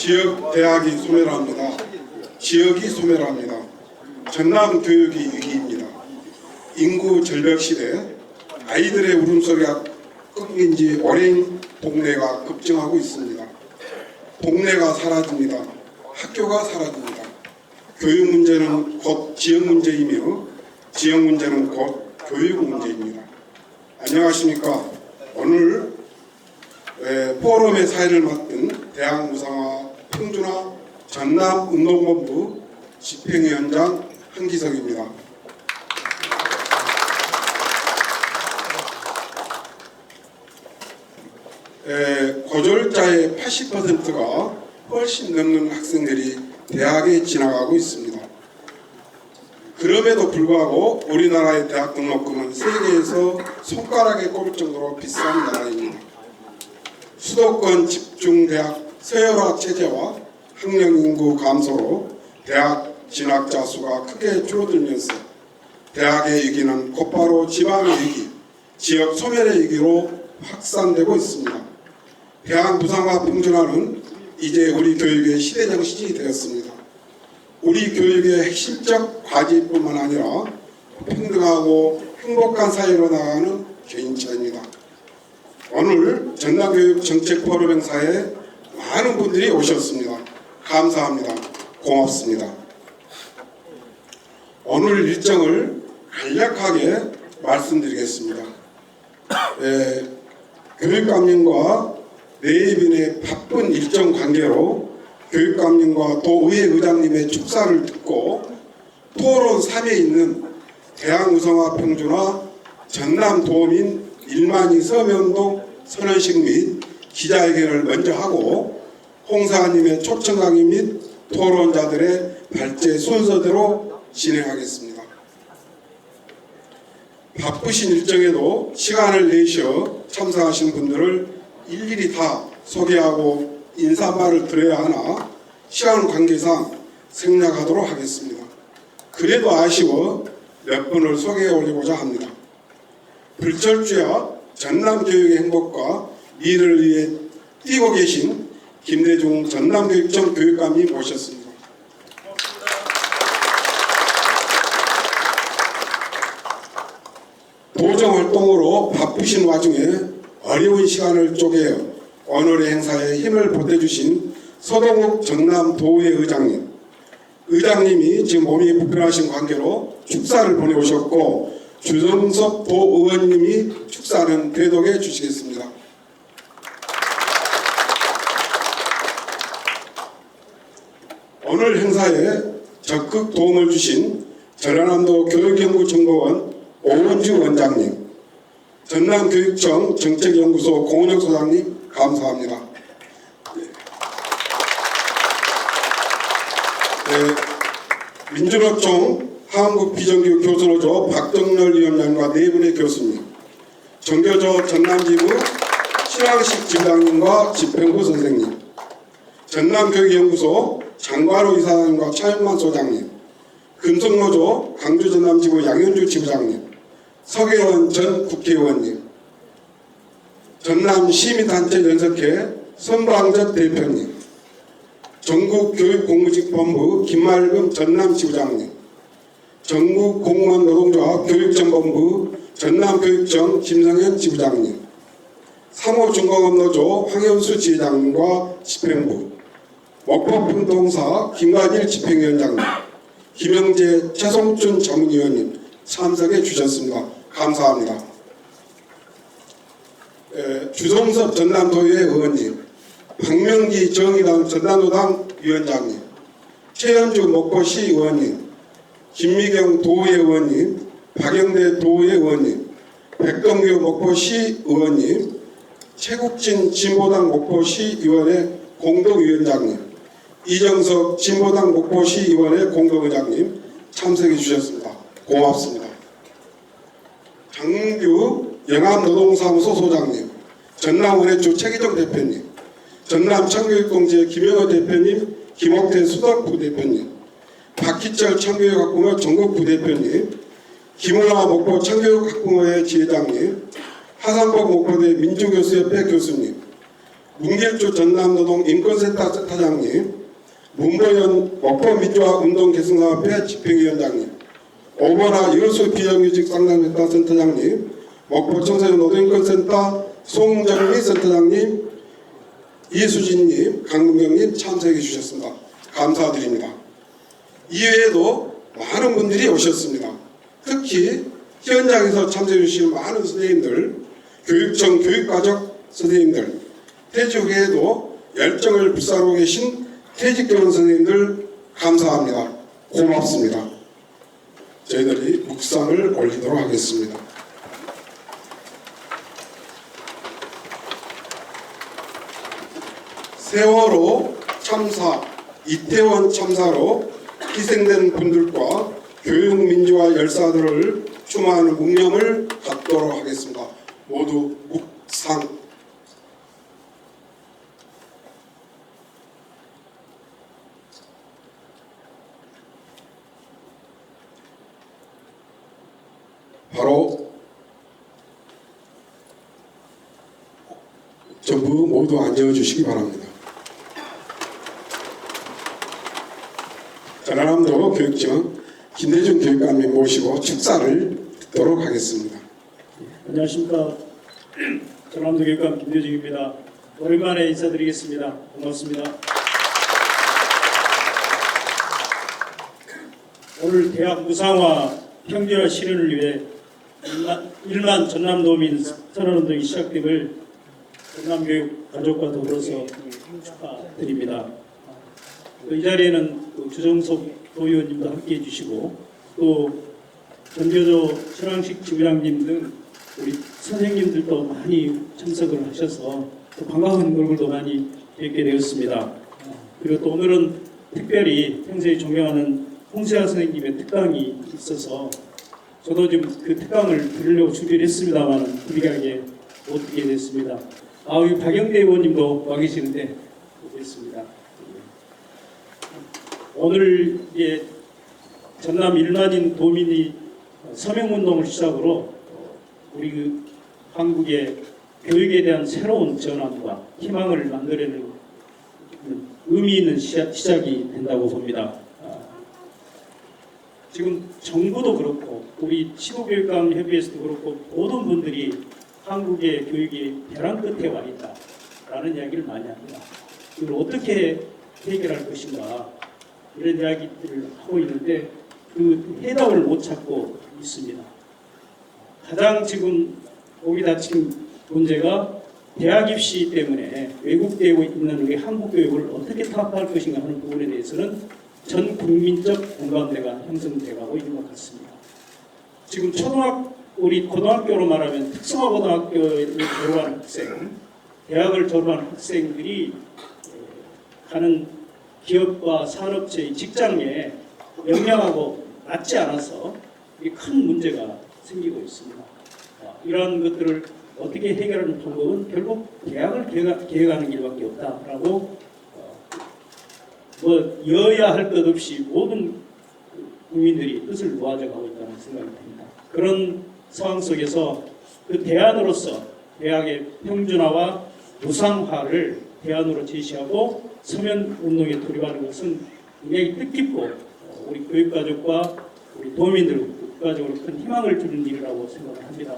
지역 대학이 소멸합니다. 지역이 소멸합니다. 전남 교육이 위기입니다. 인구 절벽 시대 아이들의 울음소리가 끊긴 지 오랜 동네가 급증하고 있습니다. 동네가 사라집니다. 학교가 사라집니다. 교육 문제는 곧 지역 문제이며 지역 문제는 곧 교육 문제입니다. 안녕하십니까. 오늘 포럼의 사회를 맡은 대학무상화 평준화 전남운동본부 집행위원장 한기석입니다. 고졸자의 80%가 훨씬 넘는 학생들이 대학에 진학하고 있습니다. 그럼에도 불구하고 우리나라의 대학 등록금은 세계에서 손가락에 꼽을 정도로 비싼 나라입니다. 수도권 집중대학 서열화 체제와 학령 인구 감소로 대학 진학자 수가 크게 줄어들면서 대학의 위기는 곧바로 지방의 위기, 지역 소멸의 위기로 확산되고 있습니다. 대학 무상화 평준화는 이제 우리 교육의 시대정신이 되었습니다. 우리 교육의 핵심적 과제뿐만 아니라 평등하고 행복한 사회로 나가는 개인차입니다. 오늘 전남교육정책포럼 행사에 많은 분들이 오셨습니다. 감사합니다. 고맙습니다. 오늘 일정을 간략하게 말씀드리겠습니다. 교육감님과 내빈의 바쁜 일정 관계로 교육감님과 도의회 의장님의 축사를 듣고 토론 3에 있는 대학무상화 평준화 전남도민 1만이 서면동 선언식 및 기자회견을 먼저 하고 홍사님의 초청 강의 및 토론자들의 발제 순서대로 진행하겠습니다. 바쁘신 일정에도 시간을 내셔 참석하신 분들을 일일이 다 소개하고 인사말을 드려야 하나 시간 관계상 생략하도록 하겠습니다. 그래도 아쉬워 몇 분을 소개해 올리고자 합니다. 불철주야 전남교육의 행복과 미래를 위해 뛰고 계신 김대중 전남교육청 교육감님 모셨습니다. 도정활동으로 바쁘신 와중에 어려운 시간을 쪼개 오늘의 행사에 힘을 보태주신 서동욱 전남도의회 의장님, 의장님이 지금 몸이 불편하신 관계로 축사를 보내오셨고 주정섭 도의원님이 축사는 대독해 주시겠습니다. 오늘 행사에 적극 도움을 주신 전라남도 교육연구정보원 오원주 원장님, 전남교육청 정책연구소 공은혁 소장님 감사합니다. 민주노총 한국비정규교수노조 박정렬 위원장과 네 분의 교수님, 정교조 전남지부 신앙식 지부장님과 집행부 선생님, 전남교육연구소 장관호 이사장님과 차영만 소장님, 금속노조 강주전남지부 양현주 지부장님, 서계원 전 국회의원님, 전남시민단체 연석회 선방접 대표님, 전국교육공무직본부 김말금 전남지부장님, 전국공무원노동조합 교육정본부 전남교육청 김성현 지부장님, 3호 중공업노조 황현수 지회장님과 집행부, 목포평동사 김관일 집행위원장님, 김영재 최송준 자문위원님 참석해 주셨습니다. 감사합니다. 주성섭 전남도의회 의원님, 박명기 정의당 전남노당 위원장님, 최현주 목포시 의원님, 김미경 도의회 의원님, 박영대 도의회 의원님, 백동규 목포시 의원님, 최국진 진보당 목포시 의원회 공동위원장님, 이정석 진보당 목포시 의원회 공동의장님 참석해 주셨습니다. 고맙습니다. 장규 영암노동사무소 소장님, 전남원회주 최기정 대표님, 전남창교육공제 김영호 대표님, 김옥태 수덕부 대표님, 박희철 창교육학부모 전국부 대표님, 김은화 목포 창교육학부모회 지회장님, 하산복 목포대 민주교수협회 교수님, 문길주 전남노동 인권센터 센터장님, 문보현 목포민주화 운동 개선사업회 집행위원장님, 오버나 여수 비정규직 상담센터 센터장님, 목포 청소년 노동인권센터 송정미 센터장님, 이수진님, 강문경님 참석해 주셨습니다. 감사드립니다. 이외에도 많은 분들이 오셨습니다. 특히 현장에서 참석해 주신 많은 선생님들, 교육청 교육과적 선생님들, 퇴직 후에도 열정을 불사르고 계신 퇴직교원 선생님들 감사합니다. 고맙습니다. 저희들이 묵상을 올리도록 하겠습니다. 세월호 참사, 이태원 참사로 희생된 분들과 교육민주화 열사들을 추모하는 묵념을 갖도록 하겠습니다. 모두 묵상. 바로 전부 모두 앉아주시기 바랍니다. 전라남도 교육청 김대중 교육감님 모시고 축사를 듣도록 하겠습니다. 안녕하십니까. 전라남도 교육감 김대중입니다. 오랜만에 인사드리겠습니다. 고맙습니다. 오늘 대학 무상화 평준화 실현을 위해 1만 전남도민 선언운동이 시작됨을 전남교육 가족과 더불어서 축하드립니다. 이 자리에는 주정석 도의원님도 함께해 주시고 또 전교조 신앙식 지부장님 등 우리 선생님들도 많이 참석을 하셔서 또 반가운 얼굴도 많이 뵙게 되었습니다. 그리고 또 오늘은 특별히 평소에 존경하는 홍세아 선생님의 특강이 있어서 저도 지금 그 특강을 들으려고 준비를 했습니다만 불리하게 못 듣게 됐습니다. 우리 박영대 의원님도 와 계시는데 뵙겠습니다. 오늘 전남 1만인 도민이 서명운동을 시작으로 우리 한국의 교육에 대한 새로운 전환과 희망을 만들어내는 의미 있는 시작이 된다고 봅니다. 지금 정부도 그렇고 우리 시도교육감 협의회에서도 그렇고 모든 분들이 한국의 교육이 벼랑 끝에 와 있다라는 이야기를 많이 합니다. 이걸 어떻게 해결할 것인가 이런 이야기들을 하고 있는데 그 해답을 못 찾고 있습니다. 가장 지금 목이 다친 문제가 대학 입시 때문에 왜곡되고 있는 우리 한국 교육을 어떻게 타협할 것인가 하는 부분에 대해서는 전 국민적 공감대가 형성되고 있는 것 같습니다. 지금 우리 고등학교로 말하면 특성화 고등학교를 졸업한 학생, 대학을 졸업한 학생들이 가는 기업과 산업체의 직장에 역량하고 맞지 않아서 큰 문제가 생기고 있습니다. 이러한 것들을 어떻게 해결하는 방법은 결국 대학을 개혁하는 길밖에 없다라고 여야 할 것 없이 모든 국민들이 뜻을 모아져가고 있다는 생각이 듭니다. 그런 상황 속에서 그 대안으로서 대학의 평준화와 무상화를 대안으로 제시하고 서면 운동에 돌입하는 것은 굉장히 뜻깊고 우리 교육가족과 우리 도민들 국가적으로 큰 희망을 주는 일이라고 생각을 합니다.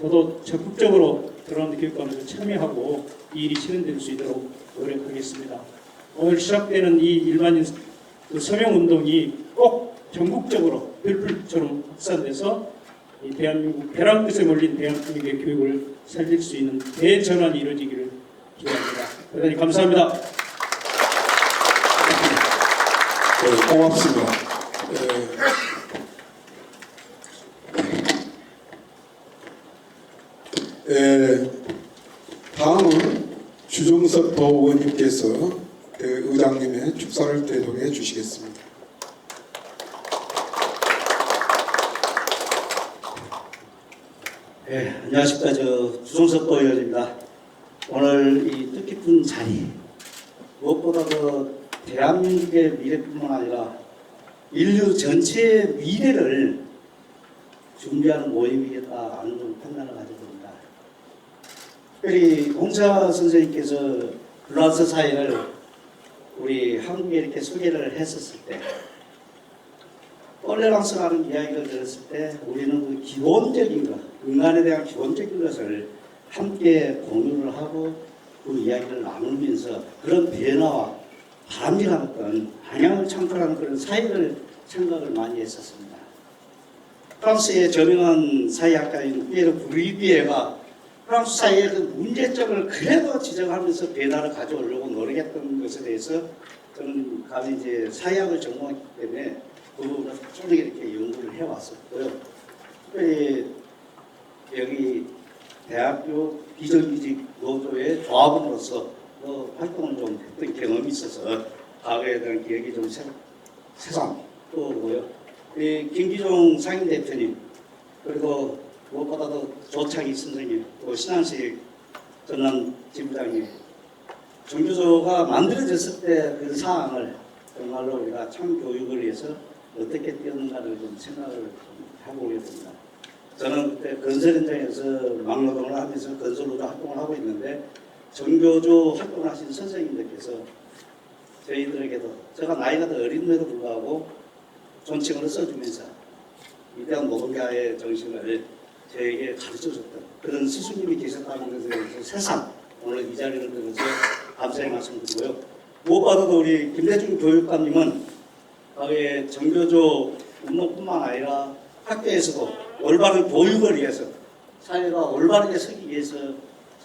저도 적극적으로 전라남도 교육감에서 참여하고 이 일이 실현될 수 있도록 노력하겠습니다. 오늘 시작되는 이 일반인 서명운동이 꼭 전국적으로 별풀처럼 확산돼서 이 대한민국 벼랑 끝에 몰린 대한민국의 교육을 살릴 수 있는 대전환이 이루어지기를 기대합니다. 대단히 감사합니다. 네, 고맙습니다. 다음은 주정석 도의원님께서 의장님의 축사를 대동해 주시겠습니다. 네, 안녕하십니까. 주정석 도의원입니다. 오늘 이 뜻깊은 자리, 무엇보다 대한민국의 미래뿐만 아니라 인류 전체의 미래를 준비하는 모임이겠다는 판단을 가져봅니다. 특별히 홍사 선생님께서 불란서 사회를 우리 한국에 이렇게 소개를 했었을 때 톨레랑스라는 이야기를 들었을 때 우리는 그 기본적인 것, 인간에 대한 기본적인 것을 함께 공유를 하고 그 이야기를 나누면서 그런 변화와 바람직한 방향을 창출하는 그런 사회를 생각을 많이 했었습니다. 프랑스의 저명한 사회학자인 피에르 브리비에가 프랑스 사회의 그 문제점을 그래도 지적하면서 변화를 가져오려고 노력했던 것에 대해서 저는 감히 이제 사회학을 전공했기 때문에 그 부분을 쭉 이렇게 연구를 해왔었고요. 특별히 여기 대학교 비정규직 노조의 조합원으로서 활동을 좀 했던 경험이 있어서 과거에 대한 기억이 좀 새삼 떠오르고요. 김기종 상임대표님 그리고 무엇보다도 조창희 선생님 또 신한식 전남 지부장님 정교조가 만들어졌을 때 그 사항을 정말로 우리가 참 교육을 위해서 어떻게 뛰었는가를 좀 생각을 좀 해보게 됩니다. 저는 그때 건설 현장에서 막노동을 하면서 건설노조 활동을 하고 있는데 정교조 활동을 하신 선생님들께서 저희들에게도 제가 나이가 더 어린데도 불구하고 존칭으로 써주면서 위대한 노동자의 정신을 저에게 가르쳐줬던 그런 스승님이 계셨다는 것에 대해서 새삼 오늘 이 자리를 들어서 감사의 말씀드리고요. 무엇보다도 우리 김대중 교육감님은 과거에 정교조 운동뿐만 아니라 학교에서도 올바른 교육을 위해서 사회가 올바르게 서기 위해서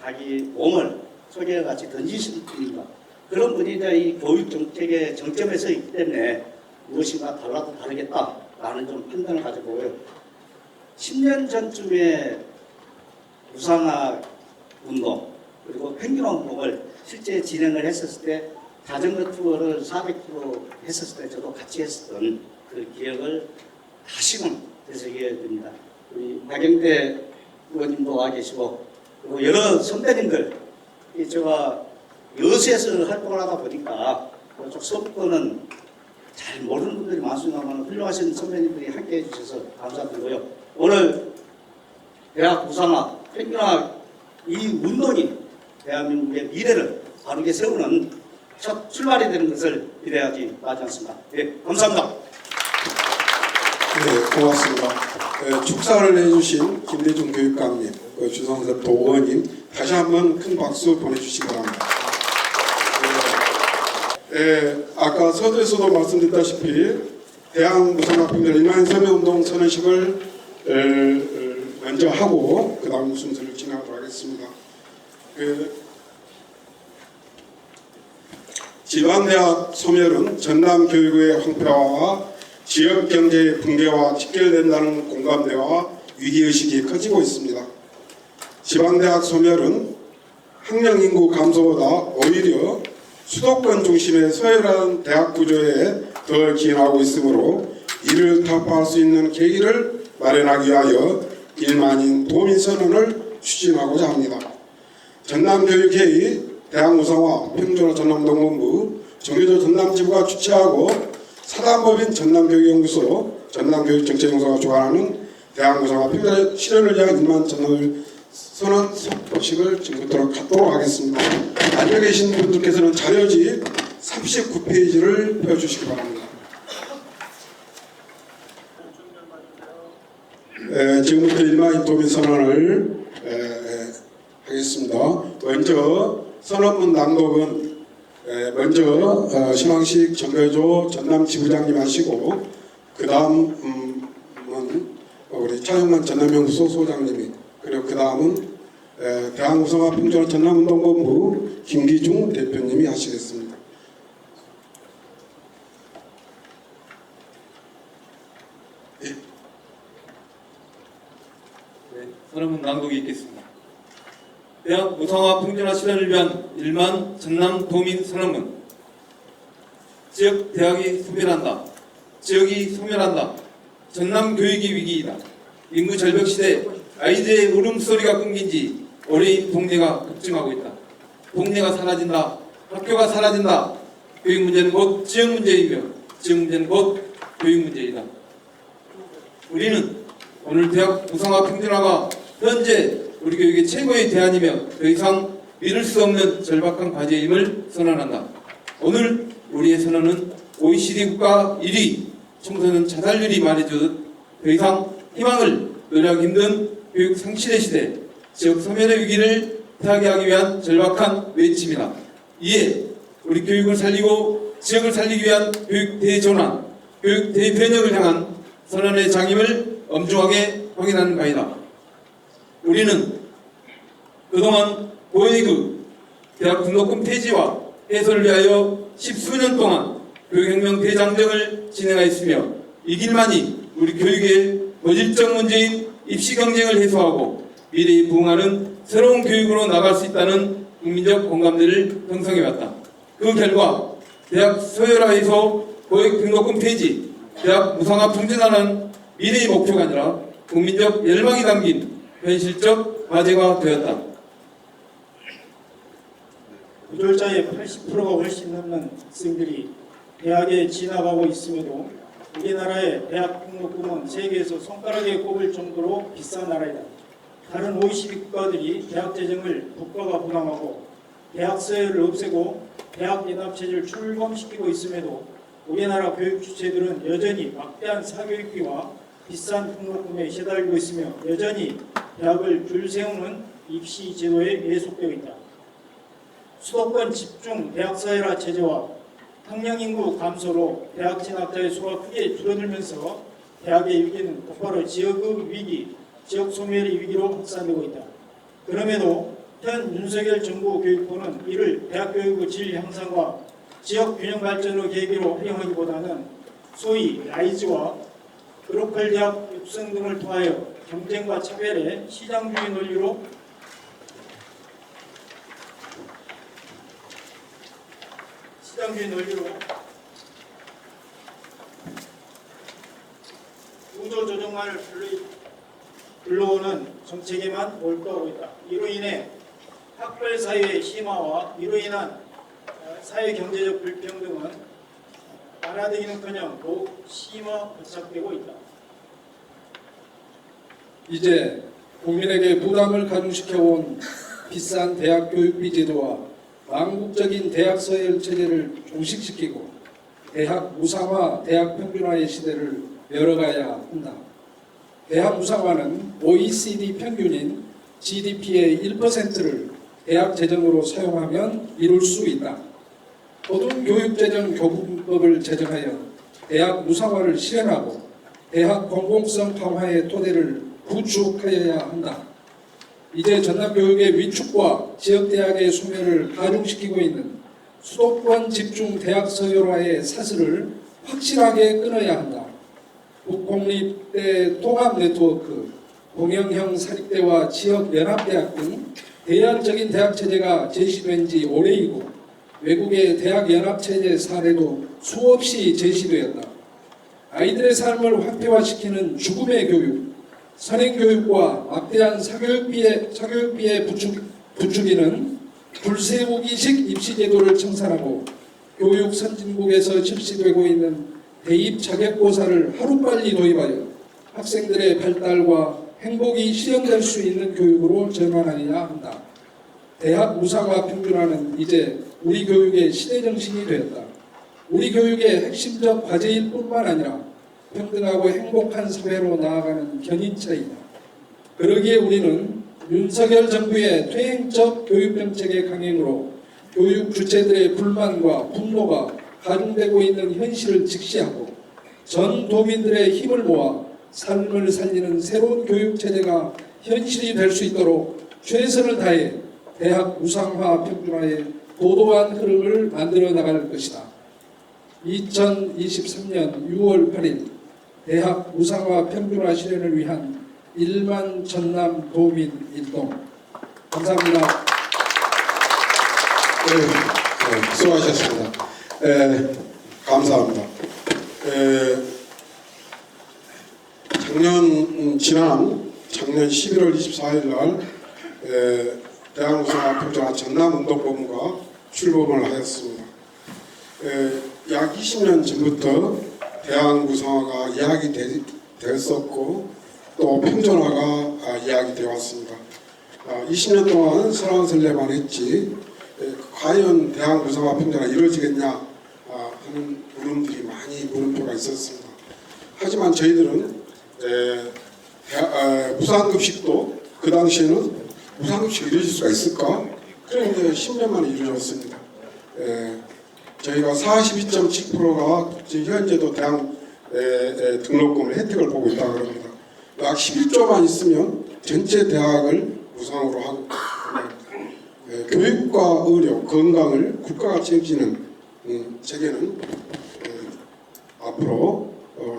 자기 몸을 소개와 같이 던지신 분입니다. 그런 분이 이제 이 교육 정책의 정점에 서 있기 때문에 무엇인가 달라도 다르겠다라는 좀 판단을 가져보고요. 10년 전쯤에 무상화 운동 그리고 펭귄 운동을 실제 진행을 했었을 때 자전거 투어를 400km 했었을 때 저도 같이 했었던 그 기억을 다시금 되새기게 됩니다. 우리 박영대 의원님도 와 계시고 그리고 여러 선배님들 제가 여수에서 활동을 하다 보니까 그쪽 서부권은 잘 모르는 분들이 많습니다만 훌륭하신 선배님들이 함께 해주셔서 감사드리고요. 오늘 대학 무상화, 펭귄화 이 운동이 대한민국의 미래를 바르게 세우는 첫 출발이 되는 것을 기대하지 마지 않습니다. 네, 감사합니다. 네, 고맙습니다. 축사를 해주신 김대중 교육감님, 주성섭 도의원님 다시 한번 큰 박수 보내주시기 바랍니다. 아까 서두에서도 말씀드렸다시피 대학 무상학생들 1만 서명운동 선언식을 먼저 하고 그 다음 순서를 진행하도록 하겠습니다. 지방대학 소멸은 전남교육의 황폐화와 지역경제의 붕괴와 직결된다는 공감대와 위기의식이 커지고 있습니다. 지방대학 소멸은 학령인구 감소보다 오히려 수도권 중심의 서열한 대학 구조에 더 기인하고 있으므로 이를 타파할 수 있는 계기를 마련하기 위하여 1만인 도민선언을 추진하고자 합니다. 전남교육회의 대학무상화 평준화 전남동본부 정교조 전남지부가 주최하고 사단법인 전남교육연구소 전남교육정책연구소가 주관하는 대학무상화 평준화 실현을 위한 1만 전남을 선언 선포식을 지금부터 갖도록 하겠습니다. 앉아 계신 분들께서는 자료지 39페이지를 펴주시기 바랍니다. 지금부터 1만 도민 선언을 하겠습니다. 먼저 선언문 낭독은 먼저 신앙식 정교조 전남 지부장님 하시고 그 다음은 우리 차영만 전남연구소 소장님이 그리고 그 다음은 대학무상화 평준화 전남운동본부 김기중 대표님이 하시겠습니다. 네, 선언문 낭독이 있겠습니다. 대학 무상화 평준화 실현을 위한 1만 전남 도민 선언문. 지역 대학이 소멸한다. 지역이 소멸한다. 전남 교육이 위기이다. 인구 절벽 시대 아이들의 울음소리가 끊긴 지 어려인 동네가 급증하고 있다. 동네가 사라진다. 학교가 사라진다. 교육 문제는 곧 지역 문제이며 지역 문제는 곧 교육 문제이다. 우리는 오늘 대학 무상화 평준화가 현재 우리 교육의 최고의 대안이며 더 이상 미룰 수 없는 절박한 과제임을 선언한다. 오늘 우리의 선언은 OECD 국가 1위 청소년 자살률이 말해주듯 더 이상 희망을 노래하기 힘든 교육 상실의 시대, 지역 소멸의 위기를 타개하기 위한 절박한 외침이다. 이에 우리 교육을 살리고 지역을 살리기 위한 교육 대전환, 교육 대변혁을 향한 선언의 장임을 엄중하게 확인하는 바이다. 우리는 그동안 보이그 대학 등록금 폐지와 해소를 위하여 십수년 동안 교육혁명 대장정을 진행하였으며 이 길만이 우리 교육의 본질적 문제인 입시 경쟁을 해소하고 미래에 부응하는 새로운 교육으로 나갈 수 있다는 국민적 공감대를 형성해왔다. 그 결과 대학 서열화에서 고액 등록금 폐지, 대학 무상화 풍진화는 미래의 목표가 아니라 국민적 열망이 담긴 현실적 과제가 되었다. 우졸자의 80%가 훨씬 넘는 학생들이 대학에 진학하고 있음에도 우리나라의 대학 등록금은 세계에서 손가락에 꼽을 정도로 비싼 나라이다. 다른 OECD 국가들이 대학 재정을 국가가 부담하고 대학 서열을 없애고 대학 연합체제를 출범시키고 있음에도 우리나라 교육 주체들은 여전히 막대한 사교육비와 비싼 등록금에 시달리고 있으며 여전히 대학을 줄 세우는 입시 제도에 예속되어 있다. 수도권 집중 대학 서열화 체제와 학령 인구 감소로 대학 진학자의 수가 크게 줄어들면서 대학의 위기는 곧바로 지역의 위기, 지역 소멸의 위기로 확산되고 있다. 그럼에도 현 윤석열 정부 교육부는 이를 대학 교육의 질 향상과 지역 균형 발전의 계기로 활용하기보다는 소위 라이즈와 글로컬 대학 육성 등을 통하여 경쟁과 차별의 시장주의 논리로 우조 조정만을 불러오는 정책에만 몰두하고 있다. 이로 인해 학벌 사회의 심화와 이로 인한 사회 경제적 불평등은 완화되기는커녕 더욱 심화 고착되고 있다. 이제 국민에게 부담을 가중시켜온 비싼 대학 교육비 제도와 망국적인 대학 서열 체제를 종식시키고 대학 무상화, 대학 평균화의 시대를 열어가야 한다. 대학 무상화는 OECD 평균인 GDP의 1%를 대학 재정으로 사용하면 이룰 수 있다. 고등교육재정교부법을 제정하여 대학 무상화를 실현하고 대학 공공성 강화의 토대를 구축하여야 한다. 이제 전남교육의 위축과 지역대학의 소멸을 가중시키고 있는 수도권 집중 대학 서열화의 사슬을 확실하게 끊어야 한다. 국공립대 통합 네트워크, 공영형 사립대와 지역 연합대학 등 대안적인 대학 체제가 제시된 지 오래이고 외국의 대학 연합 체제 사례도 수없이 제시되었다. 아이들의 삶을 화폐화시키는 죽음의 교육, 선행교육과 막대한 사교육비의 부추기는 불세우기식 입시제도를 청산하고 교육 선진국에서 실시되고 있는 대입 자격고사를 하루빨리 도입하여 학생들의 발달과 행복이 실현될 수 있는 교육으로 전환하여야 한다. 대학 무상화 평균화는 이제 우리 교육의 시대정신이 되었다. 우리 교육의 핵심적 과제일 뿐만 아니라 평등하고 행복한 사회로 나아가는 견인차이다. 그러기에 우리는 윤석열 정부의 퇴행적 교육정책의 강행으로 교육 주체들의 불만과 분노가 가중되고 있는 현실을 직시하고 전 도민들의 힘을 모아 삶을 살리는 새로운 교육체제가 현실이 될 수 있도록 최선을 다해 대학 무상화 평준화의 도도한 흐름을 만들어 나갈 것이다. 2023년 6월 8일 대학 무상화 평준화 실현을 위한 1만 전남 도민 일동. 감사합니다. 네, 수고하셨습니다. 감사합니다. 작년 11월 24일 날 대학 무상화 평준화 전남운동본부가 출범을 하였습니다. 약 20년 전부터 대학 무상화가 이야기되었었고 또 평준화가 이야기되어 왔습니다. 20년 동안 설왕설래만 했지 과연 대학 무상화 평준화가 이루어지겠냐 하는 물음들이 많이 물음표가 있었습니다. 하지만 저희들은 무상급식도 그 당시에는 무상급식이 이루어질 수가 있을까? 그런데 10년 만에 이루어졌습니다. 저희가 42.7%가 현재도 대학 등록금의 혜택을 보고 있다고 합니다. 약 11조만 있으면 전체 대학을 무상으로 하고 교육과 의료, 건강을 국가가 책임지는 체계는 앞으로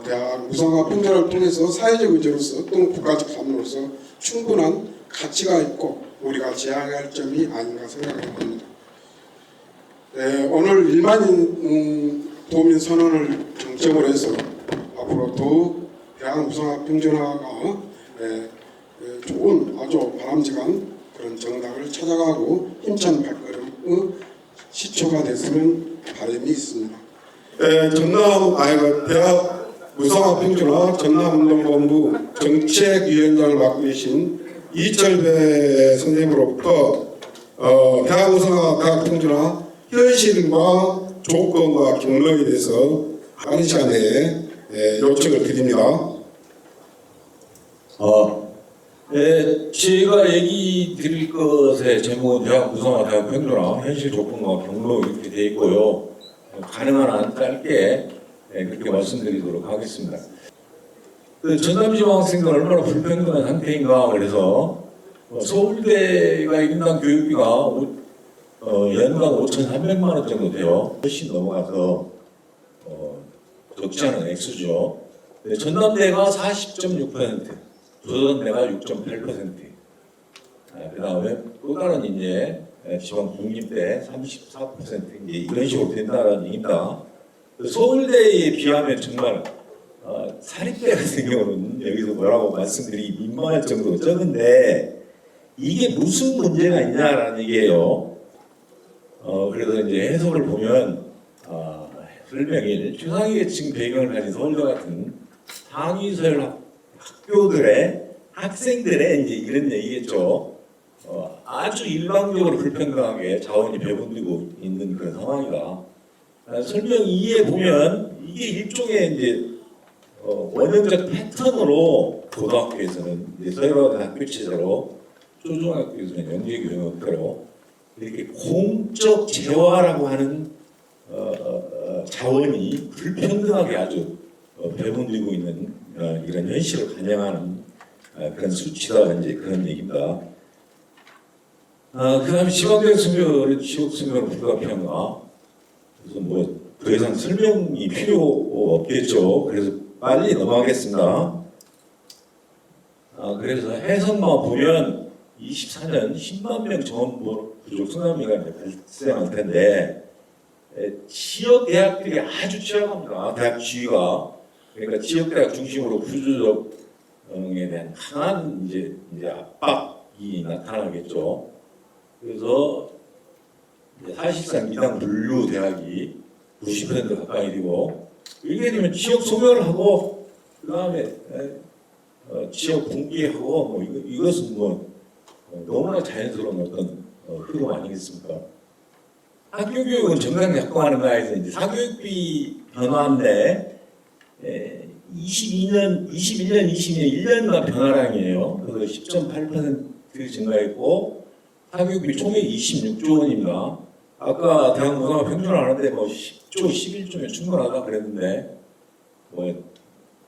대학 무상화 평준화를 통해서 사회적 의제로서 또는 국가적 자문으로서 충분한 가치가 있고 우리가 제약할 점이 아닌가 생각합니다. 오늘 일반인 도민 선언을 정점으로 해서 앞으로 더욱 대학 무상화 평준화가 좋은 아주 바람직한 그런 정답을 찾아가고 힘찬 발걸음의 시초가 됐으면 바람이 있습니다. 대학 무상화 평준화 전남운동본부 정책위원장을 맡고 계신 이철배 선생님으로부터 대학 무상화 대학 평준화 현실과 조건과 경로에 대해서 빠른 시간 내에 요청을 드립니다. 제가 얘기 드릴 것의 제목은 대학 무상화, 대학 평준화, 현실 조건과 경로 이렇게 되어 있고요. 가능한 한 짧게 그렇게 말씀드리도록 하겠습니다. 전남지방 학생들은 얼마나 불평등한 상태인가 그래서 서울대가 1인당 교육비가 연간 5,300만 원 정도 돼요. 훨씬 넘어가서 적지 않은 액수죠. 전남대가 40.6%, 조선대가 6.8%. 그 다음에 또 다른 이제 지방 국립대 34% 이제 이런 식으로 된다는 얘기입니다. 서울대에 비하면 정말 사립대 같은 경우는 여기서 뭐라고 말씀드리기 민망할 정도로 적은데 이게 무슨 문제가 있냐라는 얘기예요. 그래서 이제 해석을 보면 설명일 최상위계층 배경을 가진 서울대 같은 상위서열 학교들의 학생들의 이제 이런 얘기겠죠. 아주 일방적으로 불평등하게 자원이 배분되고 있는 그런 상황이다. 설명 2에 보면 이게 일종의 이제 원형적 패턴으로 고등학교에서는 이제 서열화된 학교 체제로 초중학교에서는 영재교육학교로 이렇게 공적 재화라고 하는 자원이 불평등하게 아주 배분되고 있는 이런 현실을 반영하는 그런 수치다 이제 그런 얘기입니다. 그다음에 지방대학 선별은 지역 선별은 불가피한가? 그래서 뭐 더 이상 설명이 필요 없겠죠. 그래서 빨리 넘어가겠습니다. 그래서 해석만 보면 24년 10만 명 정원 부족 승강비가 발생할 텐데 지역 대학들이 아주 취약합니다. 대학 지위가 그러니까 지역 대학 중심으로 구조적에 대한 강한 이제 압박이 나타나겠죠. 그래서 사실상 이당 분류 대학이 90% 가까이 되고 이게 되면 지역 소멸을 하고 그 다음에 지역 붕괴하고 뭐 이것은 뭐 너무나 자연스러운 어떤 흐름 아니겠습니까? 학교 교육은 정상 작동하는가에서 이제 사교육비 변화인데 21년, 1년간 변화량이에요. 그래서 10.8% 증가했고 사교육비 총액 26조 원입니다. 아까 대학 무상화 평준화하는데 뭐 10조, 11조면 충분하다 그랬는데 뭐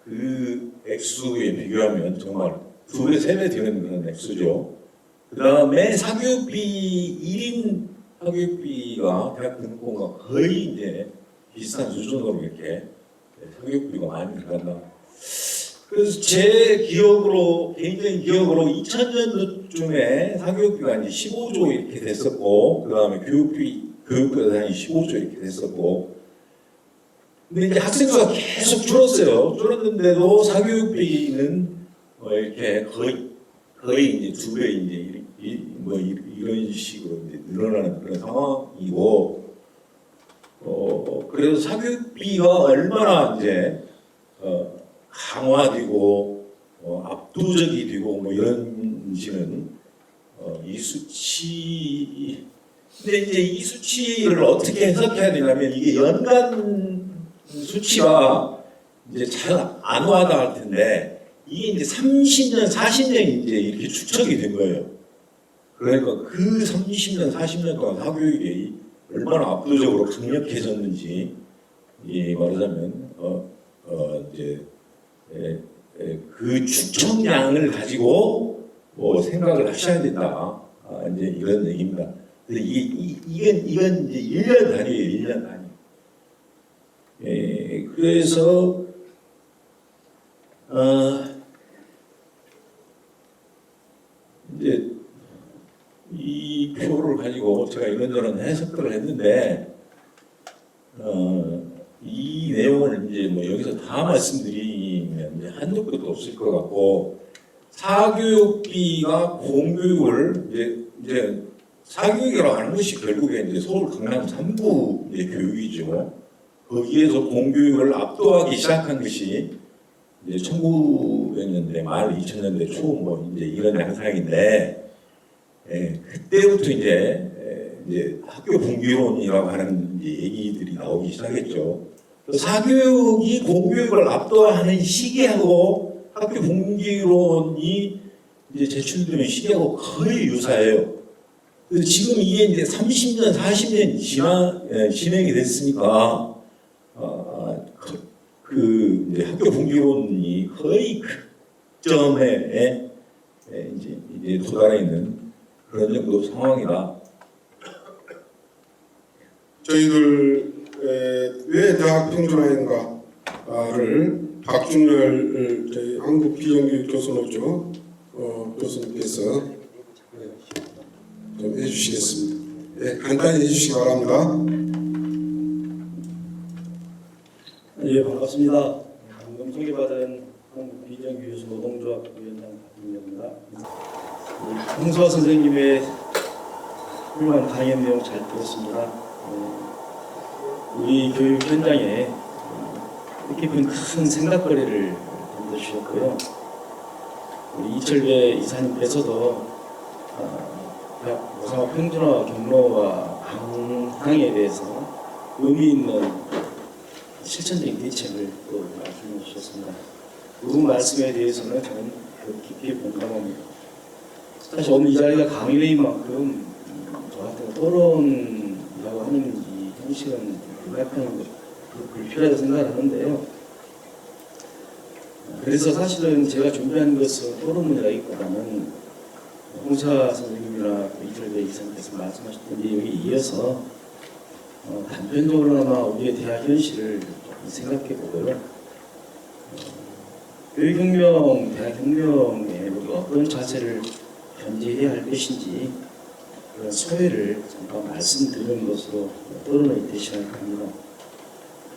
그 액수에 비교하면 정말 2배, 3배 되는 그런 액수죠. 그 다음에 사교육비 1인 사교육비가 대학 등록금과 거의 이제 비슷한 수준으로 이렇게 사교육비가 많이 들어간다. 그래서 제 기억으로 개인적인 기억으로 2000년도쯤에 사교육비가 이제 15조 이렇게 됐었고, 그 다음에 교육비 예산이 15조 이렇게 됐었고, 근데 이제 학생 수가 계속 줄었어요. 줄었는데도 사교육비는 이렇게 거의 이제 2배 이제 이런 식으로 이제 늘어나는 그런 상황이고, 그래서 사교육비가 얼마나 이제 강화되고 압도적이 되고 뭐 이런지는 이 수치 근데 이제 이 수치를 어떻게 해석해야 되냐면 이게 연간 수치가 이제 잘 안 와닿을 할 텐데 이게 이제 30년, 40년이 이제 이렇게 축적이 된 거예요. 그러니까 그 30년, 40년 동안 사교육이 얼마나 압도적으로 강력해졌는지 말하자면 이제 그 축적량을 가지고 뭐 생각을 하셔야 된다. 이제 이런 얘기입니다. 근데 이건 이제 1년 단위예요, 1년 단위. 그래서 이제 이 표를 가지고 제가 이런저런 해석들을 했는데 이 내용을 이제 뭐 여기서 다 말씀드리면 이제 한도 끝도 없을 것 같고 사교육비가 공교육을 이제 사교육이라고 하는 것이 결국에 이제 서울 강남 3구 이제 교육이죠. 거기에서 공교육을 압도하기 시작한 것이 이제 1900년대 말 2000년대 초 뭐 이제 이런 양상인데 그때부터 이제 학교 분기론이라고 하는 이제 얘기들이 나오기 시작했죠. 사교육이 공교육을 압도하는 시기하고 학교 분기론이 이제 제출되는 시기하고 거의 유사해요. 그래서 지금 이게 이제 30년, 40년 진행이 됐으니까 그 이제 학교 분기론이 거의 극점에 이제 도달해 있는 그런 정도 상황이다. 저희들 왜 대학 평준화인가를 박준열 저희 한국 비정규 교수노조 교수님께서 좀 해주시겠습니다. 네, 간단히 해주시기 바랍니다. 예, 반갑습니다. 방금 소개받은 한국 비정규교수 노동조합 위원장 박준열입니다. 홍수아 선생님의 훌륭한 강연 내용 잘 들었습니다. 우리 교육 현장에 뜻깊은 큰 생각거리를 던져주셨고요. 우리 이철배 이사님께서도 대학 무상화 평준화 경로와 방향에 대해서 의미 있는 실천적인 대책을 또 말씀해 주셨습니다. 그 말씀에 대해서는 저는 깊이 공감합니다. 사실 오늘 이 자리가 강의회인 만큼 저한테 토론이라고 하는 이 형식은 약간 불필요하다고 생각하는데요. 그래서 사실은 제가 준비한 것은 토론문이라기보다는 홍사 선생님이나 이철배 이사님께서 말씀하셨던 내용에 이어서 단편적으로나마 우리의 대학 현실을 생각해 보고요. 교육혁명, 대학혁명에 우리가 어떤 자세를 견지해야 할 것인지 그런 소회를 잠깐 말씀드리는 것으로 토론이 되시길 합니다.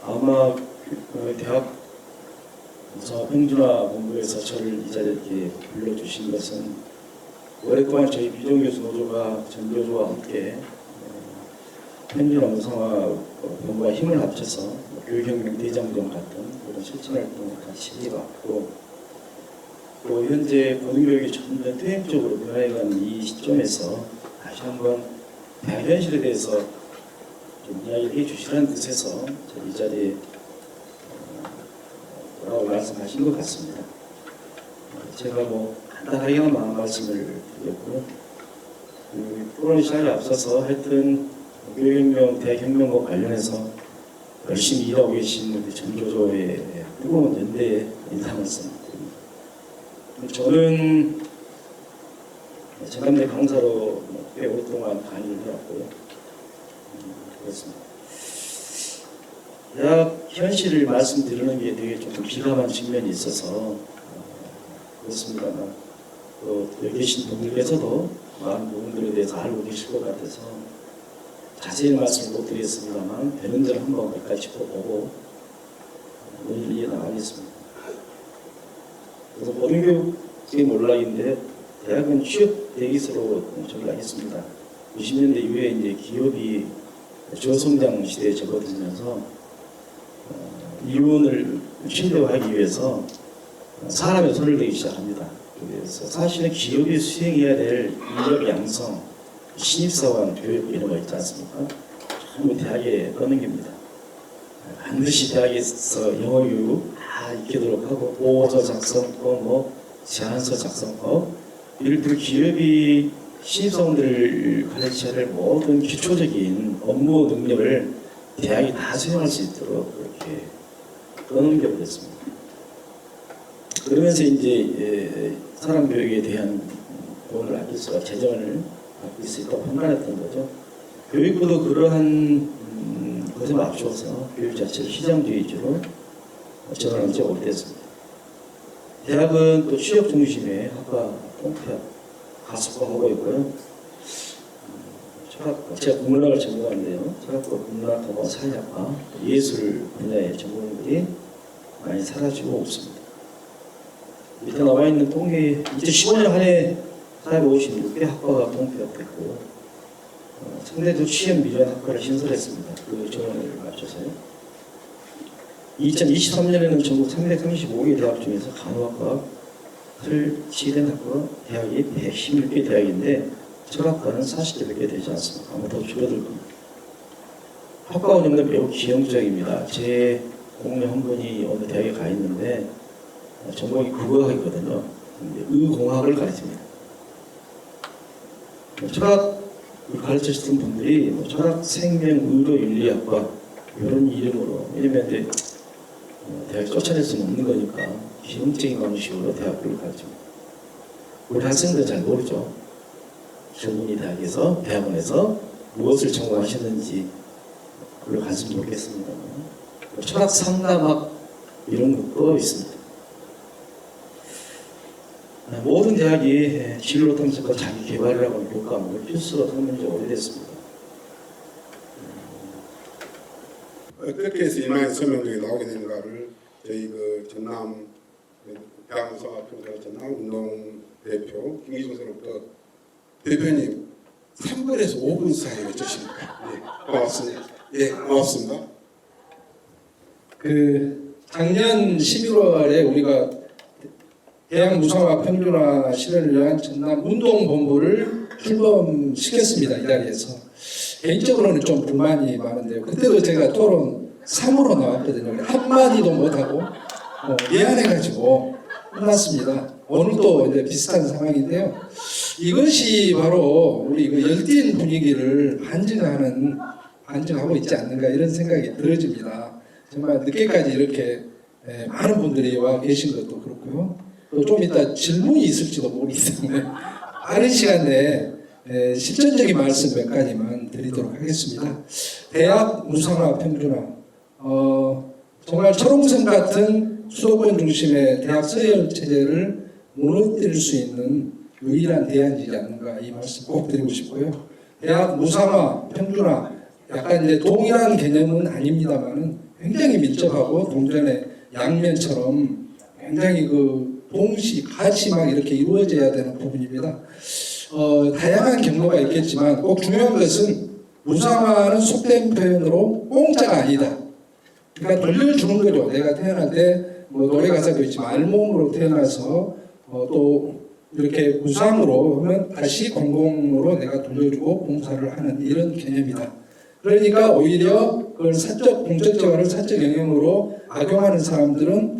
아마 대학 평준화 본부에서 저를 이 자리에 이렇게 불러주신 것은 오랫동안 저희 비정교수 노조가 전교조와 함께 평준화 무상화 본부와 힘을 합쳐서 교육혁명 대장정 같은 그런 실천활동을 같이 해왔고 또 현재 고등교육이 점점 퇴행적으로 변해가는 이 시점에서 다시 한번 대학 현실에 대해서 좀 이야기를 해주시라는 뜻에서 이 자리에 라고 말씀하신 것 같습니다. 제가 뭐 간단하게만 말씀을 드렸고 토론 시간에 앞서서 하여튼 교육혁명, 대학혁명과 관련해서 열심히 일하고 계신 우리 전교조의 뜨거운 연대에 인사 말씀드립니다. 저는 전남대 강사로 꽤 오랫동안 강의를 해왔고요. 그렇습니다. 대학 현실을 말씀드리는 게 되게 조금 비감한 측면이 있어서 그렇습니다만 또 여기 계신 분들께서도 많은 부분들에 대해서 알고 계실 것 같아서 자세히 말씀을 못 드리겠습니다만 되는 대로 한번 몇 가지 짚어보고 논의를 이어나가겠습니다. 그래서 고등교육의 몰락인데 대학은 취업 대기수로 전락했습니다. 90년대 이후에 이제 기업이 저성장 시대에 접어들면서 이윤을 최대화하기 위해서 사람의 손을 대기 시작합니다. 그래서 사실은 기업이 수행해야 될 인력 양성, 신입사원 교육 이런 거 있지 않습니까? 전부 대학에 떠는 겁니다. 반드시 대학에서 영어 교육 다 익히도록 하고 보고서 작성법, 뭐 제안서 작성법, 예를 들어 기업이 신입사원들을 가르쳐야 될 모든 기초적인 업무 능력을 대학이 다 수행할 수 있도록 그렇게 떠넘겨버렸습니다. 그러면서 이제 사람 교육에 대한 돈을 아낄 수가 재정을 아낄 수 있다고 판단했던 거죠. 교육부도 그러한 것에 맞춰서 교육 자체를 시장주의 위주로 전환한 지 오래됐습니다. 대학은 또 취업 중심의 학과 통폐합 가속화하고 있고요. 제가 국문학을 전공하는데요. 철학과 국문학과 사회학과 예술 분야의 전공인들이 많이 사라지고 없습니다. 밑에 나와 있는 통계 2015년 한 해 456개 학과가 통폐합됐고 상대도 취업 미전 학과를 신설했습니다. 그 정원을 맞춰서요. 2023년에는 전국 335개 대학 중에서 간호학과를 지휘된 학과가 대학이 116개 대학인데 철학과는 40개밖에 되지 않습니다. 아마 더 줄어들 겁니다. 학과 운영도 매우 기형적입니다. 제 공무 한 분이 어느 대학에 가 있는데 전공이 국어학이거든요. 의공학을 가르칩니다. 철학을 가르치시던 분들이 철학, 생명, 의료, 윤리학과 이런 이름으로, 왜냐면 이제 대학에 쫓아낼 수는 없는 거니까 기형적인 방식으로 대학교를 가르칩니다. 우리 학생들은 잘 모르죠. 전문의 대학에서, 대학원에서 무엇을 전공하셨는지 그걸 갔으면 좋겠습니다. 철학 상담학 이런 것도 있습니다. 모든 대학이 진로 탐색과 자기 개발이라고 하는 교과목을 필수로 삼는 지 오래됐습니다. 어떻게 해서 이마의 서명록이 나오게 되는가를 저희 그 전남 대학문사학평가 전남 운동 대표 김기중 선생부터 대표님 3분에서 5분 사이에 주십니다. 예, 고맙습니다. 예, 고맙습니다. 그 작년 11월에 우리가 대학 무상화 평준화 실현을 위한 전남 운동본부를 출범시켰습니다. 이 자리에서. 개인적으로는 좀 불만이 많은데요. 그때도 제가 토론 3으로 나왔거든요. 한마디도 못하고 미안해가지고 끝났습니다. 오늘도 이제 비슷한 상황인데요. 이것이 바로 우리 그 열띤 분위기를 반증하고 있지 않는가 이런 생각이 들어집니다. 정말 늦게까지 이렇게 많은 분들이 와 계신 것도 그렇고요. 또 좀 이따 질문이 있을지도 모르기 때문에 빠른 시간 내에 실전적인 말씀 몇 가지만 드리도록 하겠습니다. 대학 무상화 평준화, 정말 철옹성 같은 수도권 중심의 대학 서열 체제를 무너뜨릴 수 있는 유일한 대안이지 않는가 이 말씀 꼭 드리고 싶고요. 대학 무상화 평준화 약간 이제 동일한 개념은 아닙니다만은 굉장히 밀접하고 동전의 양면처럼 굉장히 그 동시 같이 막 이렇게 이루어져야 되는 부분입니다. 다양한 경로가 있겠지만 꼭 중요한 것은 무상화는 속된 표현으로 공짜가 아니다. 그러니까 돌려주는 거죠. 내가 태어날 때 뭐 노래 가사도 있지만 알몸으로 태어나서 또 이렇게 무상으로 하면 다시 공공으로 내가 돌려주고 봉사를 하는 이런 개념이다. 그러니까 오히려 그걸 사적 공적 재화를 사적 영역으로 악용하는 사람들은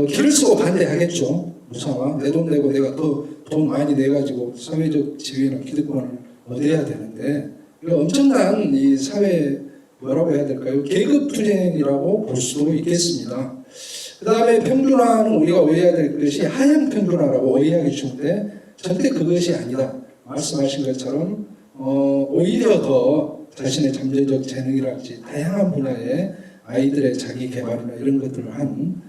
길을 쓰고 반대하겠죠. 무상화 내 돈 내고 내가 더 돈 많이 내가지고 사회적 지위나 기득권을 얻어야 되는데 엄청난 이 사회 뭐라고 해야 될까요? 계급투쟁이라고 볼 수도 있겠습니다. 그 다음에 평준화는 우리가 오해해야 될 것이 하향 평준화라고 오해하기 쉬운데 절대 그것이 아니다. 말씀하신 것처럼 오히려 더 자신의 잠재적 재능이랄지 다양한 분야의 아이들의 자기 개발이나 이런 것들을 한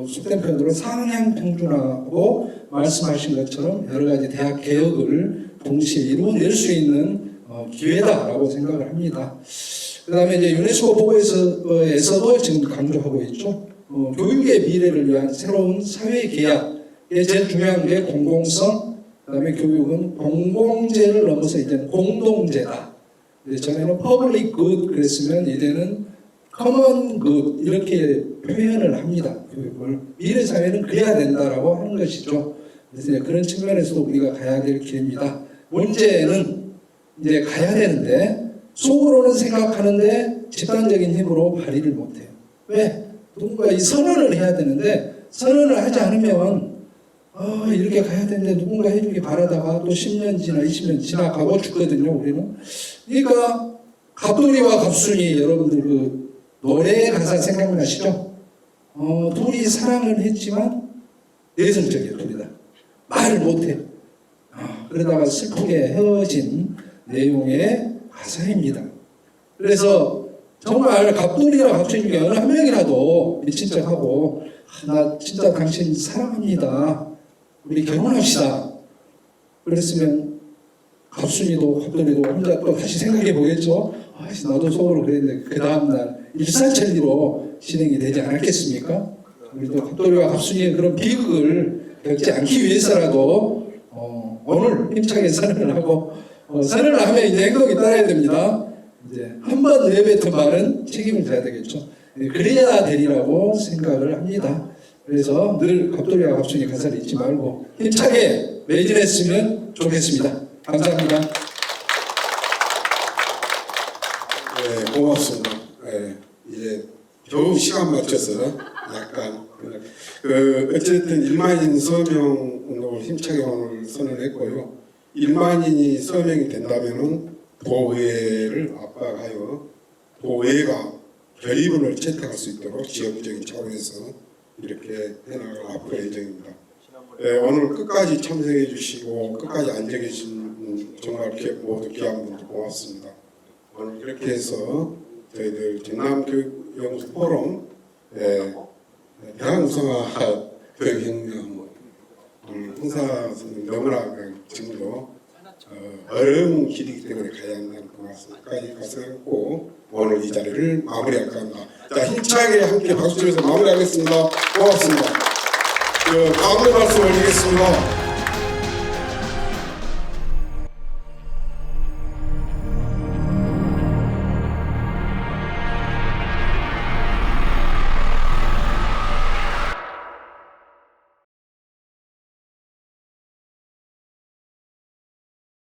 속된 표현으로 상향 평준화하고 말씀하신 것처럼 여러 가지 대학 개혁을 동시에 이루어낼 수 있는 기회다라고 생각을 합니다. 그 다음에 이제 유네스코 보고에서도 지금 강조하고 있죠. 교육의 미래를 위한 새로운 사회 계약에 제일 중요한 게 공공성, 그 다음에 교육은 공공재를 넘어서 이제는 공동재다. 전에는 public good 그랬으면 이제는 common good 이렇게 표현을 합니다. 교육을 미래 사회는 그래야 된다라고 하는 것이죠. 그래서 이제 그런 측면에서도 우리가 가야 될 길입니다. 문제는 이제 가야 되는데 속으로는 생각하는데 집단적인 힘으로 발휘를 못해요. 왜? 누군가 이 선언을 해야 되는데 선언을 하지 않으면 이렇게 가야 되는데 누군가 해주기 바라다가 또 10년 지나 20년 지나가고 죽거든요. 우리는. 그러니까 갑돌이와 갑순이 여러분들 그 노래 가사 생각나시죠? 둘이 사랑을 했지만 내성적이에요. 둘이 다. 말을 못해요. 그러다가 슬프게 헤어진 내용의 가사입니다. 그래서 정말 갑돌이와 갑순이 중에 어느 한 명이라도 미친 척하고 나 진짜 당신 사랑합니다. 우리 결혼합시다. 그랬으면 갑순이도 갑돌이도 혼자 또 다시 생각해 보겠죠. 나도 속으로 그랬는데 그 다음날 일사천리로 진행이 되지 않았겠습니까? 우리도 갑돌이와 갑순이의 그런 비극을 겪지 않기 위해서라도 오늘 힘차게 선언을 하고 선언을 하면 이제 행동이 따라야 됩니다. 이제 한 번 내뱉은 말은 책임을 져야 되겠죠. 그래야 되리라고 생각을 합니다. 그래서 늘 갑돌이와 갑순이 가사를 잊지 말고 힘차게 매진했으면 좋겠습니다. 감사합니다. 네, 고맙습니다. 네, 이제 겨우 시간 맞춰서 약간 어쨌든 1만인 서명 운동을 힘차게 오늘 선언했고요. 1만인이 서명이 된다면은 도의회를 압박하여 도의회가 결의문을 채택할 수 있도록 지역적인 차원에서 이렇게 해나갈 앞으로 예정입니다. 네, 오늘 끝까지 참석해 주시고 끝까지 앉아 계신 정말 모두 귀한 분들 고맙습니다. 오늘 그렇게 해서 저희들 전남교육연구소 포럼 대한우상화 교육혁명 행사 너무나 지금도 어려운 길이기 때문에 가야 한다는 그것까지 가서고 오늘 이 자리를 마무리할까 합니다. 자, 힘차게 함께 박수 치면서 마무리하겠습니다. 고맙습니다. 다음으로 말씀 올리겠습니다.